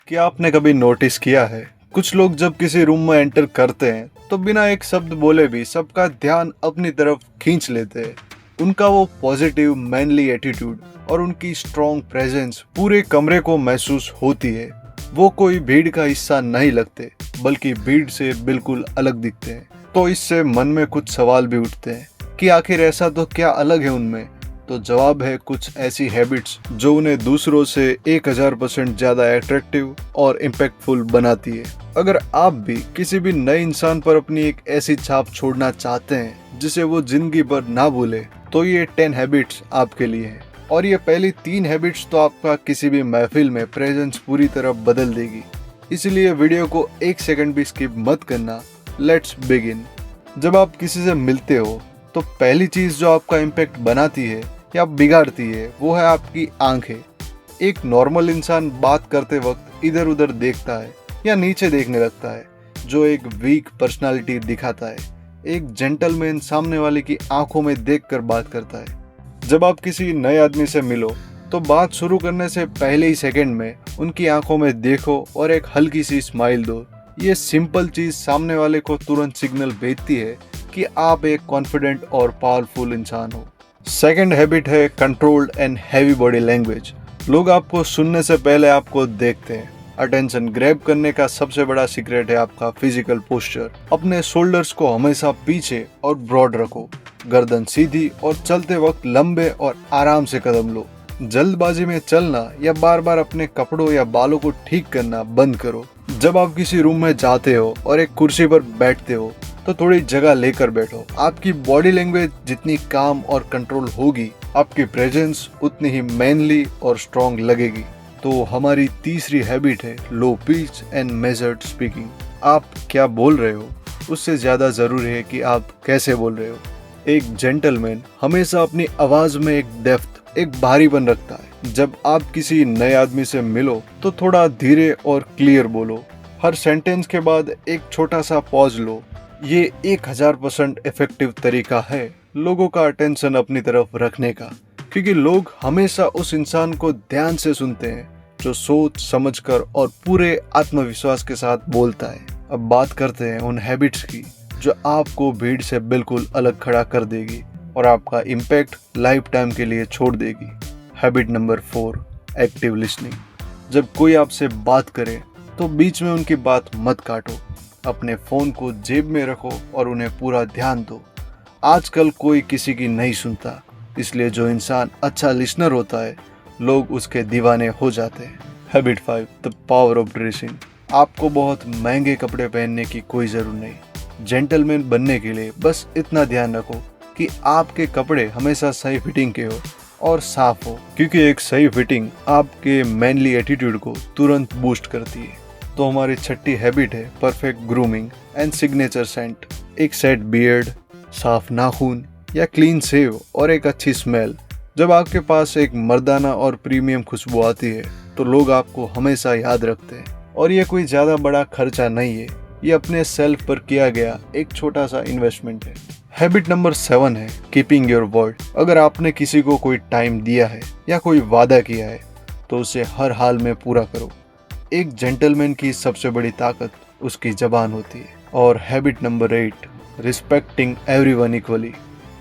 क्या आपने कभी नोटिस किया है, कुछ लोग जब किसी रूम में एंटर करते हैं तो बिना एक शब्द बोले भी सबका ध्यान अपनी तरफ खींच लेते हैं। उनका वो पॉजिटिव मैनली एटीट्यूड और उनकी स्ट्रॉन्ग प्रेजेंस पूरे कमरे को महसूस होती है। वो कोई भीड़ का हिस्सा नहीं लगते, बल्कि भीड़ से बिल्कुल अलग दिखते हैं। तो इससे मन में कुछ सवाल भी उठते हैं कि आखिर ऐसा तो क्या अलग है उनमें। तो जवाब है कुछ ऐसी हैबिट्स जो उन्हें दूसरों से 1000% ज्यादा अट्रैक्टिव और इम्पैक्टफुल बनाती है। अगर आप भी किसी भी नए इंसान पर अपनी एक ऐसी छाप छोड़ना चाहते हैं जिसे वो जिंदगी भर ना भूले, तो ये 10 हैबिट्स आपके लिए है। और ये पहली 3 हैबिट्स तो आपका किसी भी महफिल में प्रेजेंस पूरी तरह बदल देगी। इसलिए वीडियो को 1 सेकंड भी स्किप मत करना। Let's begin. जब आप किसी से मिलते हो तो पहली चीज जो आपका इम्पैक्ट बनाती है या बिगाड़ती है वो है आपकी आंखें। एक नॉर्मल इंसान बात करते वक्त इधर उधर देखता है या नीचे देखने लगता है, जो एक वीक पर्सनालिटी दिखाता है। एक जेंटलमैन सामने वाले की आंखों में देखकर बात करता है। जब आप किसी नए आदमी से मिलो तो बात शुरू करने से पहले ही सेकंड में उनकी आंखों में देखो और एक हल्की सी स्माइल दो। ये सिंपल चीज सामने वाले को तुरंत सिग्नल भेजती है कि आप एक कॉन्फिडेंट और पावरफुल इंसान हो। सेकंड हैबिट है controlled and heavy body language. लोग आपको सुनने से पहले आपको देखते हैं। अटेंशन ग्रैब करने का सबसे बड़ा सीक्रेट है आपका फिजिकल पोस्चर। अपने शोल्डर्स को हमेशा पीछे और ब्रॉड रखो, गर्दन सीधी और चलते वक्त लंबे और आराम से कदम लो। जल्दबाजी में चलना या बार बार अपने कपड़ों या बालों को ठीक करना बंद करो। जब आप किसी रूम में जाते हो और एक कुर्सी पर बैठते हो तो थोड़ी जगह लेकर बैठो। आपकी बॉडी लैंग्वेज जितनी काम और कंट्रोल होगी, आपकी प्रेजेंस उतनी ही मैनली और स्ट्रॉन्ग लगेगी। तो हमारी तीसरी हैबिट है low pitch and measured speaking. आप क्या बोल रहे हो उससे ज्यादा जरूरी है कि आप कैसे बोल रहे हो। एक जेंटलमैन हमेशा अपनी आवाज में एक डेप्थ, एक भारीपन रखता है। जब आप किसी नए आदमी से मिलो तो थोड़ा धीरे और क्लियर बोलो। हर सेंटेंस के बाद एक छोटा सा पॉज लो। ये 1000% इफेक्टिव तरीका है लोगों का अटेंशन अपनी तरफ रखने का, क्योंकि लोग हमेशा उस इंसान को ध्यान से सुनते हैं जो सोच समझकर और पूरे आत्मविश्वास के साथ बोलता है। अब बात करते हैं उन हैबिट्स की जो आपको भीड़ से बिल्कुल अलग खड़ा कर देगी और आपका इम्पैक्ट लाइफ टाइम के लिए छोड़ देगी। Habit number 4, active listening. जब कोई आपसे बात करे तो बीच में उनकी बात मत काटो। अपने फोन को जेब में रखो और उन्हें पूरा ध्यान दो। आजकल कोई किसी की नहीं सुनता, इसलिए जो इंसान अच्छा लिसनर होता है लोग उसके दीवाने हो जाते हैं। Habit 5, the power of dressing. आपको बहुत महंगे कपड़े पहनने की कोई जरूरत नहीं। जेंटलमैन बनने के लिए बस इतना ध्यान रखो कि आपके कपड़े हमेशा सही फिटिंग के हो और साफ हो, क्योंकि एक सही फिटिंग आपके मैनली एटीट्यूड को तुरंत बूस्ट करती है। तो हमारी छठी हैबिट है perfect grooming and signature scent. एक सेट बियर्ड, साफ नाखून या क्लीन शेव और एक अच्छी स्मेल। जब आपके पास एक मर्दाना और प्रीमियम खुशबू आती है तो लोग आपको हमेशा याद रखते हैं। और ये कोई ज्यादा बड़ा खर्चा नहीं है, ये अपने सेल्फ पर किया गया एक छोटा सा इन्वेस्टमेंट है। हैबिट नंबर 7 है कीपिंग योर वर्ड। अगर आपने किसी को कोई टाइम दिया है या कोई वादा किया है तो उसे हर हाल में पूरा करो। एक जेंटलमैन की सबसे बड़ी ताकत उसकी जबान होती है। और habit number 8, respecting everyone equally.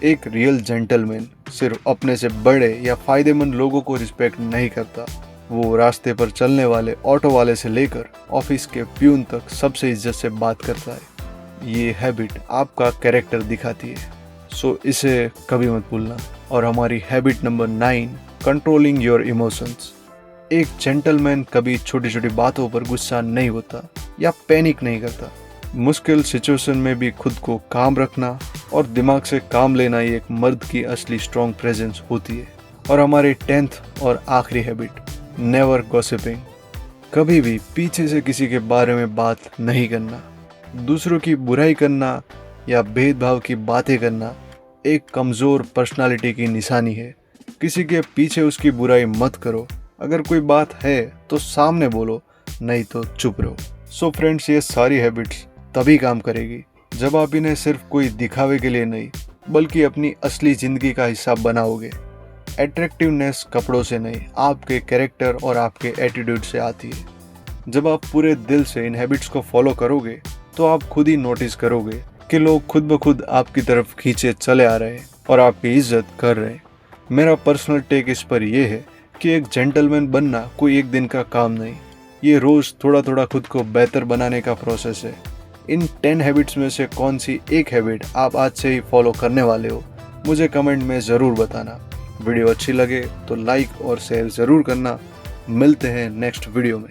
एक रियल जेंटलमैन सिर्फ अपने से बड़े या फायदेमंद लोगों को रिस्पेक्ट नहीं करता। वो रास्ते पर चलने वाले ऑटो वाले से लेकर ऑफिस के प्यून तक सबसे इज्जत से बात करता है। ये हैबिट आपका कैरेक्टर दिखाती है, सो इसे कभी मत भूलना। और हमारी habit number 9, controlling your emotions. एक जेंटलमैन कभी छोटी छोटी बातों पर गुस्सा नहीं होता या पैनिक नहीं करता। मुश्किल सिचुएशन में भी खुद को काम रखना और दिमाग से काम लेना ही एक मर्द की असली स्ट्रॉन्ग प्रेजेंस होती है। और हमारी 10th और आखिरी हैबिट, नेवर गॉसिपिंग। कभी भी पीछे से किसी के बारे में बात नहीं करना। दूसरों की बुराई करना या भेदभाव की बातें करना एक कमज़ोर पर्सनालिटी की निशानी है। किसी के पीछे उसकी बुराई मत करो। अगर कोई बात है तो सामने बोलो, नहीं तो चुप रहो। सो फ्रेंड्स, ये सारी हैबिट्स तभी काम करेगी जब आप इन्हें सिर्फ कोई दिखावे के लिए नहीं, बल्कि अपनी असली जिंदगी का हिस्सा बनाओगे। अट्रैक्टिवनेस कपड़ों से नहीं, आपके कैरेक्टर और आपके एटीट्यूड से आती है। जब आप पूरे दिल से इन हैबिट्स को फॉलो करोगे तो आप खुद ही नोटिस करोगे कि लोग खुद ब खुद आपकी तरफ खींचे चले आ रहे हैं और आपकी इज्जत कर रहे हैं। मेरा पर्सनल टेक इस पर यह है कि एक जेंटलमैन बनना कोई एक दिन का काम नहीं, ये रोज थोड़ा थोड़ा खुद को बेहतर बनाने का प्रोसेस है। इन 10 हैबिट्स में से कौन सी एक हैबिट आप आज से ही फॉलो करने वाले हो, मुझे कमेंट में ज़रूर बताना। वीडियो अच्छी लगे तो लाइक और शेयर ज़रूर करना। मिलते हैं नेक्स्ट वीडियो में।